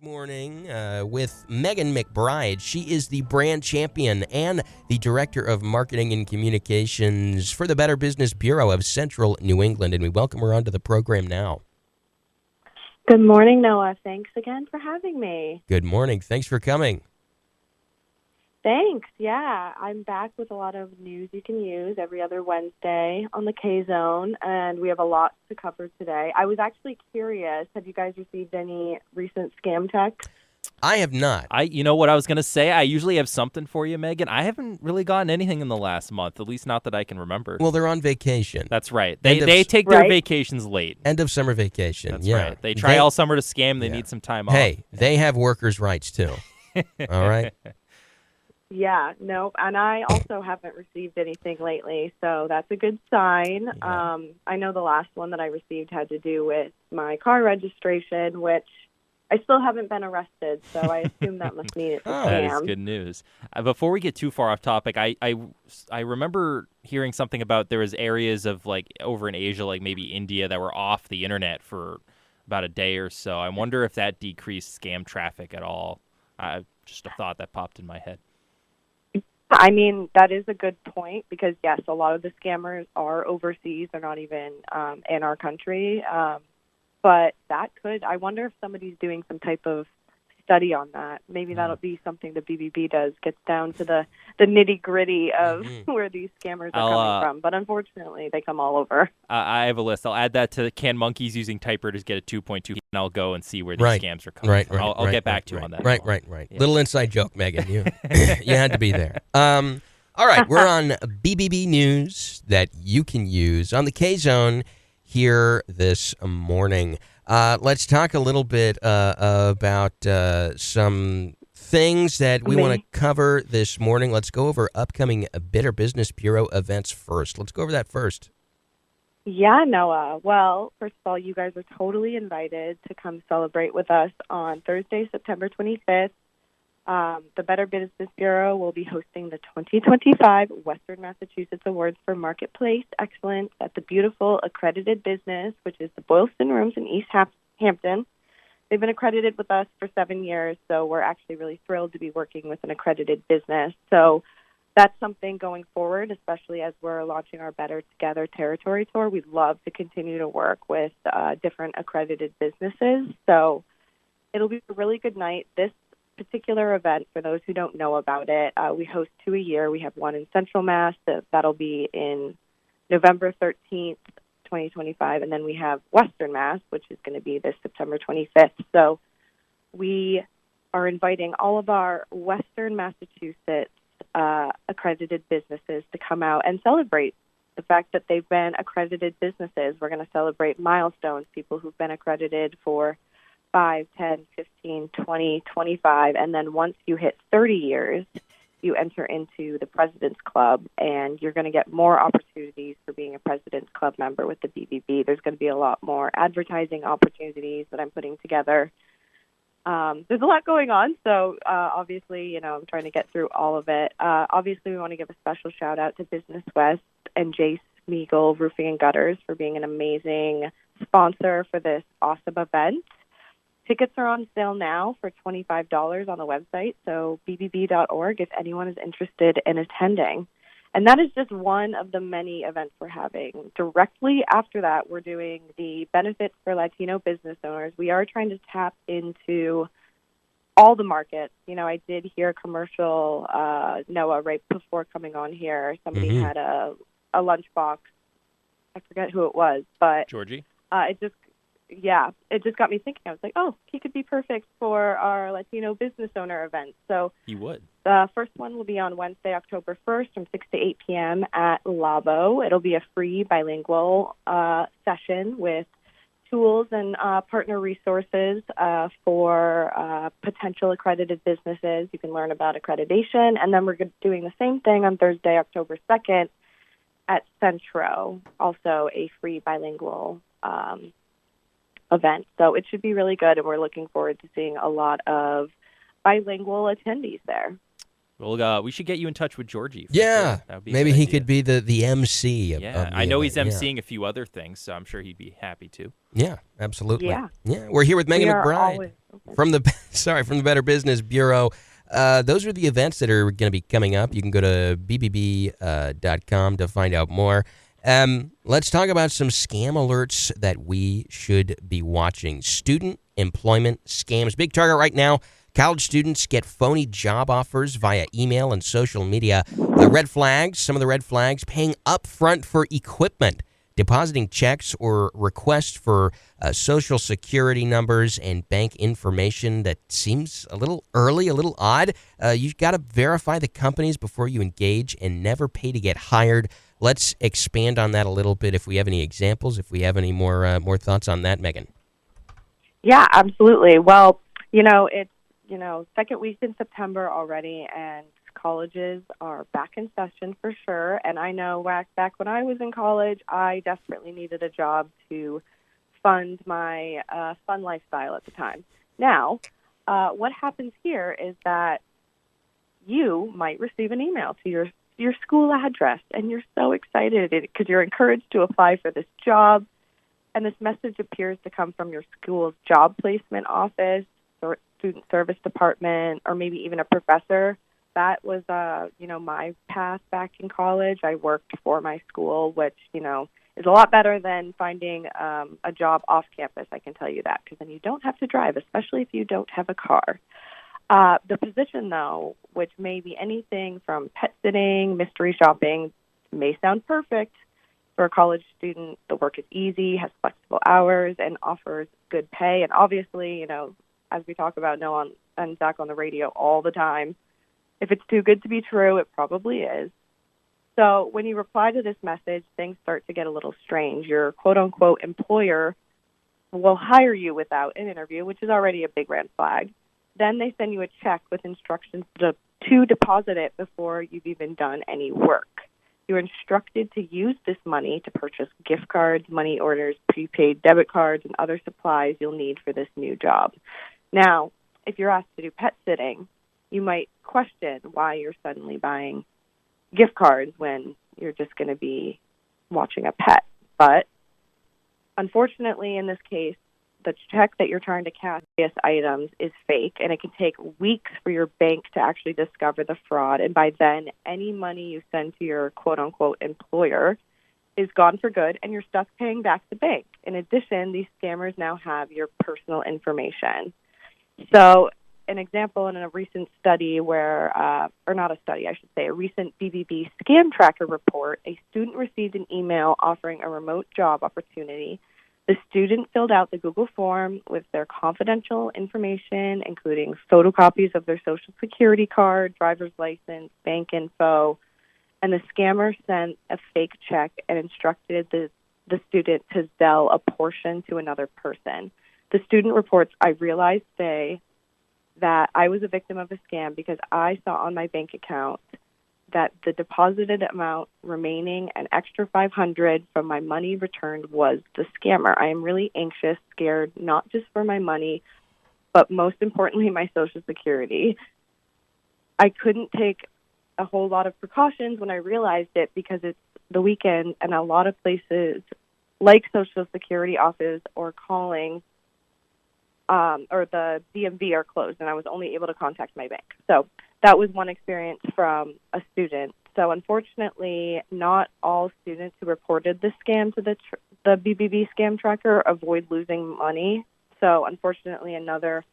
Morning with Megan McBride. She is the brand champion and the director of marketing and communications for the Better Business Bureau of Central New England, and we welcome her onto the program now. Good morning, Noah. Thanks again for having me. Good morning. Thanks for coming. Thanks. Yeah, I'm back with a lot of news you can use every other Wednesday on the K-Zone, and we have a lot to cover today. I was actually curious, have you guys received any recent scam texts? I have not. You know what I was going to say? I usually have something for you, Megan. I haven't really gotten anything in the last month, at least not that I can remember. Well, they're on vacation. That's right. They take their vacations late. End of summer vacation. That's yeah. right. They try all summer to scam. They need some time off. Hey, they have workers' rights too. All right? Yeah, no, and I also haven't received anything lately, so that's a good sign. Yeah. I know the last one that I received had to do with my car registration, which I still haven't been arrested, so I assume that must mean it's a scam. That is good news. Before we get too far off topic, I remember hearing something about there was areas of, like, over in Asia, like maybe India, that were off the internet for about a day or so. I wonder if that decreased scam traffic at all. Just a thought that popped in my head. I mean, that is a good point because, yes, a lot of the scammers are overseas. They're not even in our country. But that could, I wonder if somebody's doing some type of study on that. Maybe that'll be something the BBB does, gets down to the nitty-gritty of where these scammers are coming from. But unfortunately, they come all over. I have a list. I'll add that to Can Monkeys Using Typewriters Get a 2.2, and I'll go and see where these scams are coming from. I'll get back to you on that. Right. Yeah. Little inside joke, Megan. You had to be there. All right, we're on BBB News that you can use on the K-Zone here this morning. Let's talk a little bit about some things that we want to cover this morning. Let's go over upcoming Better Business Bureau events first. Let's go over that first. Yeah, Noah. Well, first of all, you guys are totally invited to come celebrate with us on Thursday, September 25th. The Better Business Bureau will be hosting the 2025 Western Massachusetts Awards for Marketplace Excellence at the beautiful accredited business, which is the Boylston Rooms in East Hampton. They've been accredited with us for 7 years, so we're actually really thrilled to be working with an accredited business. So that's something going forward, especially as we're launching our Better Together territory tour. We'd love to continue to work with different accredited businesses. So it'll be a really good night. This particular event, for those who don't know about it, we host 2 a year. We have one in Central Mass. That'll be in November 13th, 2025. And then we have Western Mass, which is going to be this September 25th. So we are inviting all of our Western Massachusetts accredited businesses to come out and celebrate the fact that they've been accredited businesses. We're going to celebrate milestones, people who've been accredited for 5, 10, 15, 20, 25, and then once you hit 30 years, you enter into the President's Club, and you're going to get more opportunities for being a President's Club member with the BBB. There's going to be a lot more advertising opportunities that I'm putting together. There's a lot going on, so obviously, I'm trying to get through all of it. Obviously, we want to give a special shout-out to Business West and Jace Meagle Roofing and Gutters for being an amazing sponsor for this awesome event. Tickets are on sale now for $25 on the website, so bbb.org if anyone is interested in attending. And that is just one of the many events we're having. Directly after that, we're doing the benefits for Latino business owners. We are trying to tap into all the markets. I did hear a commercial, Noah, right before coming on here. Somebody had a lunchbox. I forget who it was, but Georgie? It just got me thinking. I was like, oh, he could be perfect for our Latino business owner event. So he would. The first one will be on Wednesday, October 1st from 6 to 8 p.m. at Labo. It'll be a free bilingual session with tools and partner resources for potential accredited businesses. You can learn about accreditation. And then we're doing the same thing on Thursday, October 2nd at Centro, also a free bilingual event. So it should be really good, and we're looking forward to seeing a lot of bilingual attendees there. Well, we should get you in touch with Georgie. For Yeah, sure. That would be a maybe good he idea. could be the MC of Yeah, the I know event. he's Yeah. emceeing a few other things, so I'm sure he'd be happy to. Yeah, absolutely. Yeah. Yeah, we're here with Megan We are McBride always open. from the from the Better Business Bureau. Those are the events that are going to be coming up. You can go to bbb.com to find out more. Let's talk about some scam alerts that we should be watching. Student employment scams. Big target right now. College students get phony job offers via email and social media. Red flags, some of the red flags, paying upfront for equipment, depositing checks or requests for social security numbers and bank information that seems a little early, a little odd. You've got to verify the companies before you engage and never pay to get hired. Let's expand on that a little bit if we have any examples, if we have any more thoughts on that, Megan. Yeah, absolutely. Well, it's, second week in September already, and colleges are back in session for sure. And I know back when I was in college, I desperately needed a job to fund my fun lifestyle at the time. Now, what happens here is that you might receive an email to your school address, and you're so excited because you're encouraged to apply for this job. And this message appears to come from your school's job placement office or student service department, or maybe even a professor. That was, my path back in college. I worked for my school, which, is a lot better than finding a job off campus. I can tell you that, because then you don't have to drive, especially if you don't have a car. The position, though, which may be anything from pet sitting, mystery shopping, may sound perfect. For a college student, the work is easy, has flexible hours, and offers good pay. And obviously, as we talk about Noah and Zach on the radio all the time, if it's too good to be true, it probably is. So when you reply to this message, things start to get a little strange. Your quote-unquote employer will hire you without an interview, which is already a big red flag. Then they send you a check with instructions to deposit it before you've even done any work. You're instructed to use this money to purchase gift cards, money orders, prepaid debit cards, and other supplies you'll need for this new job. Now, if you're asked to do pet sitting, you might question why you're suddenly buying gift cards when you're just going to be watching a pet. But unfortunately, in this case, the check that you're trying to cash various items is fake, and it can take weeks for your bank to actually discover the fraud. And by then, any money you send to your quote-unquote employer is gone for good, and you're stuck paying back the bank. In addition, these scammers now have your personal information. So an example in a recent study where, or not a study, I should say, a recent BBB scam tracker report, a student received an email offering a remote job opportunity. The student filled out the Google form with their confidential information, including photocopies of their Social Security card, driver's license, bank info, and the scammer sent a fake check and instructed the student to Zelle a portion to another person. The student reports, "I realized today that I was a victim of a scam because I saw on my bank account that the deposited amount remaining, an extra $500 from my money returned, was the scammer. I am really anxious, scared, not just for my money, but most importantly, my Social Security. I couldn't take a whole lot of precautions when I realized it because it's the weekend and a lot of places like Social Security office or calling or the DMV are closed, and I was only able to contact my bank." So that was one experience from a student. So unfortunately, not all students who reported the scam to the BBB scam tracker avoid losing money. So unfortunately, another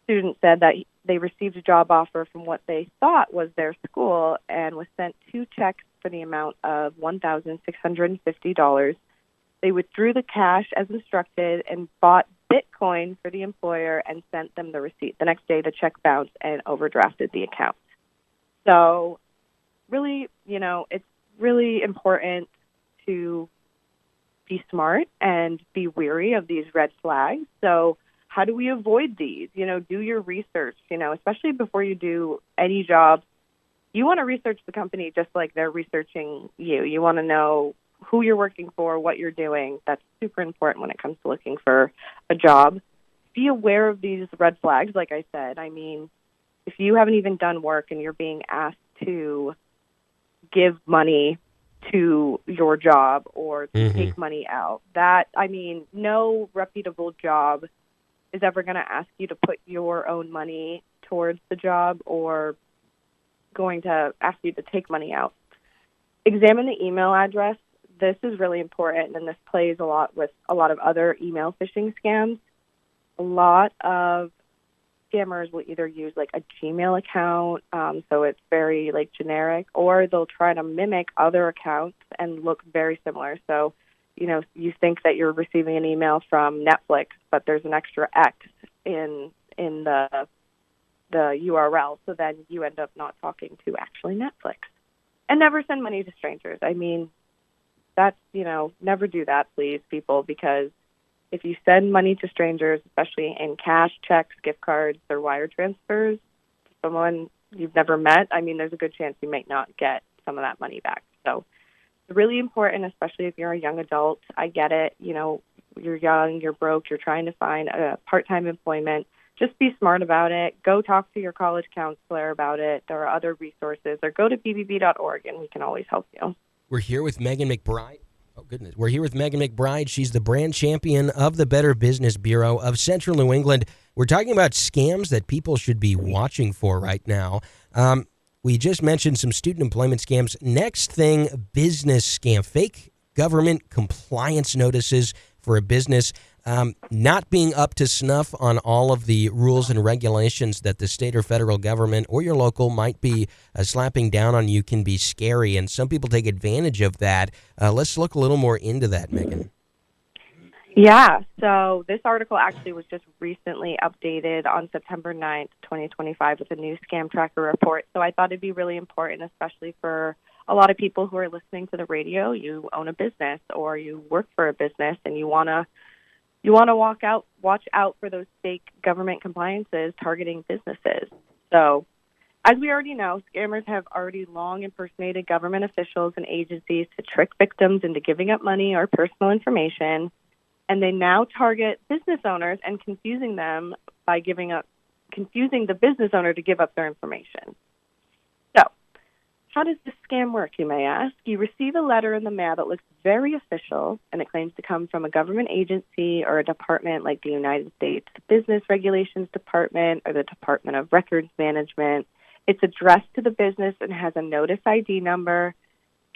student said that they received a job offer from what they thought was their school and was sent 2 checks for the amount of $1,650. They withdrew the cash as instructed and bought Bitcoin for the employer and sent them the receipt. The next day, the check bounced and overdrafted the account. So really, it's really important to be smart and be wary of these red flags. So how do we avoid these? Do your research, especially before you do any job. You want to research the company just like they're researching you. You want to know who you're working for, what you're doing. That's super important when it comes to looking for a job. Be aware of these red flags, like I said. I mean, if you haven't even done work and you're being asked to give money to your job or to take money out, no reputable job is ever going to ask you to put your own money towards the job or going to ask you to take money out. Examine the email address. This is really important, and this plays a lot with a lot of other email phishing scams. A lot of scammers will either use like a Gmail account, so it's very like generic, or they'll try to mimic other accounts and look very similar. So, you think that you're receiving an email from Netflix, but there's an extra X in the URL, so then you end up not talking to actually Netflix. And never send money to strangers. That's, never do that, please, people, because if you send money to strangers, especially in cash, checks, gift cards, or wire transfers to someone you've never met, there's a good chance you might not get some of that money back. So it's really important, especially if you're a young adult. I get it. You're young, you're broke, you're trying to find a part-time employment. Just be smart about it. Go talk to your college counselor about it. There are other resources. Or go to bbb.org, and we can always help you. We're here with Megan McBride. Oh, goodness. We're here with Megan McBride. She's the brand champion of the Better Business Bureau of Central New England. We're talking about scams that people should be watching for right now. We just mentioned some student employment scams. Next thing, business scam. Fake government compliance notices for a business not being up to snuff on all of the rules and regulations that the state or federal government or your local might be slapping down on you can be scary, and some people take advantage of that. Let's look a little more into that, Megan. Yeah, so this article actually was just recently updated on September 9th, 2025 with a new scam tracker report. So I thought it'd be really important, especially for a lot of people who are listening to the radio. You own a business or you work for a business and you want to watch out for those fake government compliances targeting businesses. So as we already know, scammers have already long impersonated government officials and agencies to trick victims into giving up money or personal information. And they now target business owners and confusing them by confusing the business owner to give up their information. So, how does this scam work, you may ask? You receive a letter in the mail that looks very official, and it claims to come from a government agency or a department like the United States Business Regulations Department or the Department of Records Management. It's addressed to the business and has a notice ID number.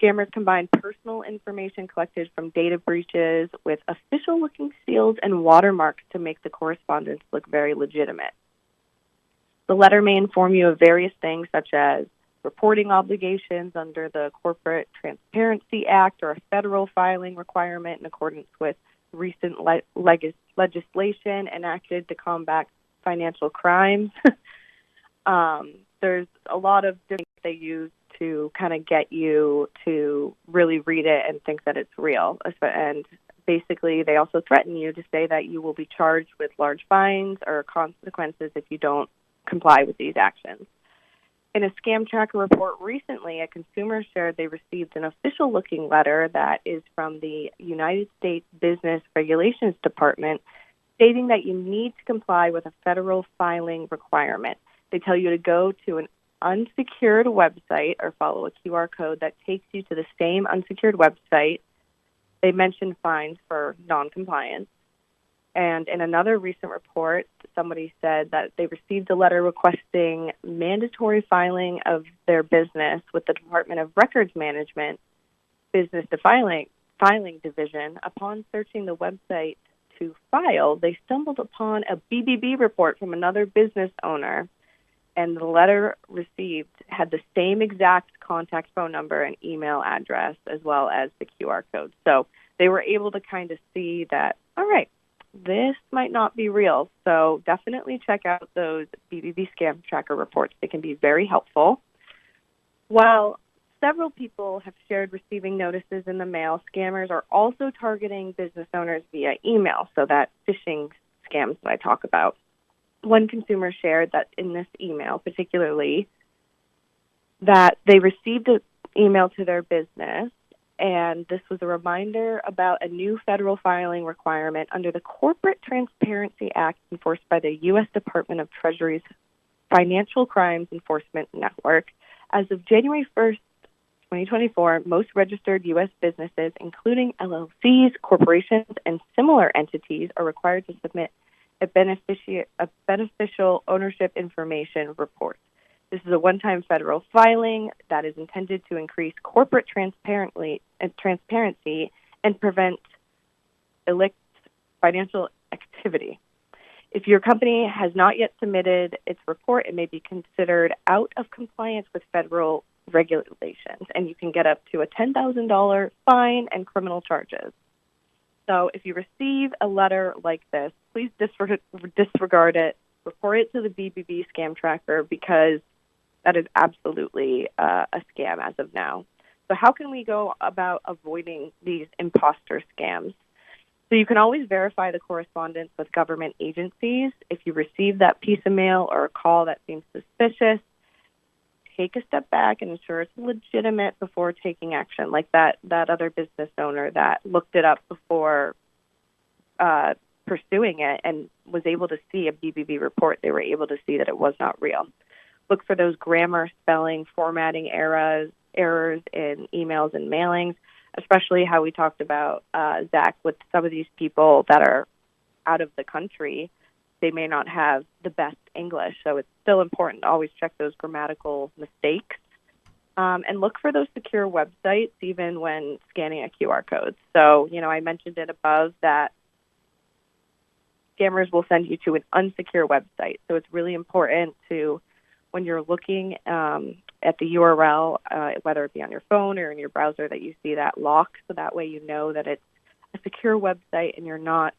Scammers combine personal information collected from data breaches with official-looking seals and watermarks to make the correspondence look very legitimate. The letter may inform you of various things such as reporting obligations under the Corporate Transparency Act or a federal filing requirement in accordance with recent legislation enacted to combat financial crimes. There's a lot of different things they use to kind of get you to really read it and think that it's real. And basically, they also threaten you to say that you will be charged with large fines or consequences if you don't comply with these actions. In a scam tracker report recently, a consumer shared they received an official-looking letter that is from the United States Business Regulations Department stating that you need to comply with a federal filing requirement. They tell you to go to an unsecured website or follow a QR code that takes you to the same unsecured website. They mention fines for noncompliance. And in another recent report, somebody said that they received a letter requesting mandatory filing of their business with the Department of Records Management Business Filing Division. Upon searching the website to file, they stumbled upon a BBB report from another business owner, and the letter received had the same exact contact phone number and email address as well as the QR code. So they were able to kind of see that, all right, this might not be real. So definitely check out those BBB scam tracker reports. They can be very helpful. While several people have shared receiving notices in the mail, scammers are also targeting business owners via email, so that phishing scams that I talk about. One consumer shared that in this email, particularly, that they received an email to their business, and this was a reminder about a new federal filing requirement under the Corporate Transparency Act enforced by the U.S. Department of Treasury's Financial Crimes Enforcement Network. As of January 1st, 2024, most registered U.S. businesses, including LLCs, corporations, and similar entities, are required to submit a beneficial ownership information report. This is a one-time federal filing that is intended to increase corporate transparency and prevent illicit financial activity. If your company has not yet submitted its report, it may be considered out of compliance with federal regulations, and you can get up to a $10,000 fine and criminal charges. So if you receive a letter like this, please disregard it, report it to the BBB scam tracker, because that is absolutely a scam as of now. So how can we go about avoiding these imposter scams? So you can always verify the correspondence with government agencies. If you receive that piece of mail or a call that seems suspicious, take a step back and ensure it's legitimate before taking action, like that other business owner that looked it up before pursuing it and was able to see a BBB report. They were able to see that it was not real. Look for those grammar, spelling, formatting errors in emails and mailings, especially how we talked about, Zach, with some of these people that are out of the country. They may not have the best English, so it's still important to always check those grammatical mistakes. And look for those secure websites even when scanning a QR code. So, I mentioned it above that scammers will send you to an unsecure website. So it's really important to, when you're looking at the URL, whether it be on your phone or in your browser, that you see that lock, so that way you know that it's a secure website and you're not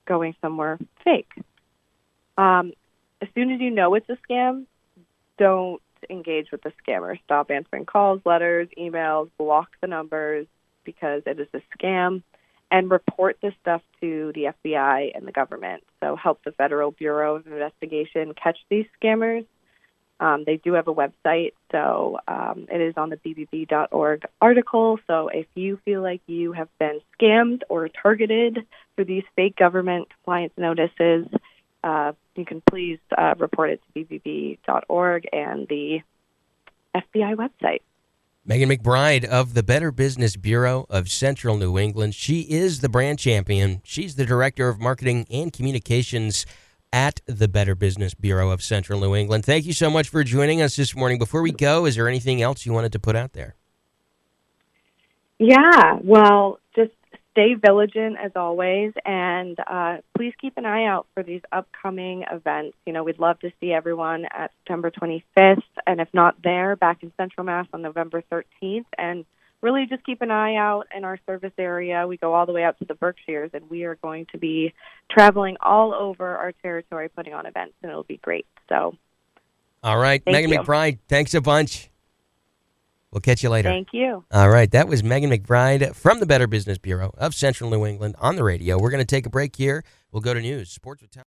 going somewhere fake. As soon as you know it's a scam, don't engage with the scammer. Stop answering calls, letters, emails, block the numbers, because it is a scam, and report this stuff to the FBI and the government. So help the Federal Bureau of Investigation catch these scammers. They do have a website, so it is on the BBB.org article. So if you feel like you have been scammed or targeted through these fake government compliance notices, you can please report it to BBB.org and the FBI website. Megan McBride of the Better Business Bureau of Central New England. She is the brand champion. She's the Director of Marketing and Communications at the Better Business Bureau of Central New England. Thank you so much for joining us this morning. Before we go, is there anything else you wanted to put out there? Yeah, well, just stay vigilant as always, and please keep an eye out for these upcoming events. We'd love to see everyone at September 25th, and if not there, back in Central Mass on November 13th, and really just keep an eye out in our service area. We go all the way out to the Berkshires, and we are going to be traveling all over our territory putting on events, and it'll be great. So, all right, Megan McBride, thanks a bunch. We'll catch you later. Thank you. All right, that was Megan McBride from the Better Business Bureau of Central New England on the radio. We're going to take a break here. We'll go to news. Sports with Tom.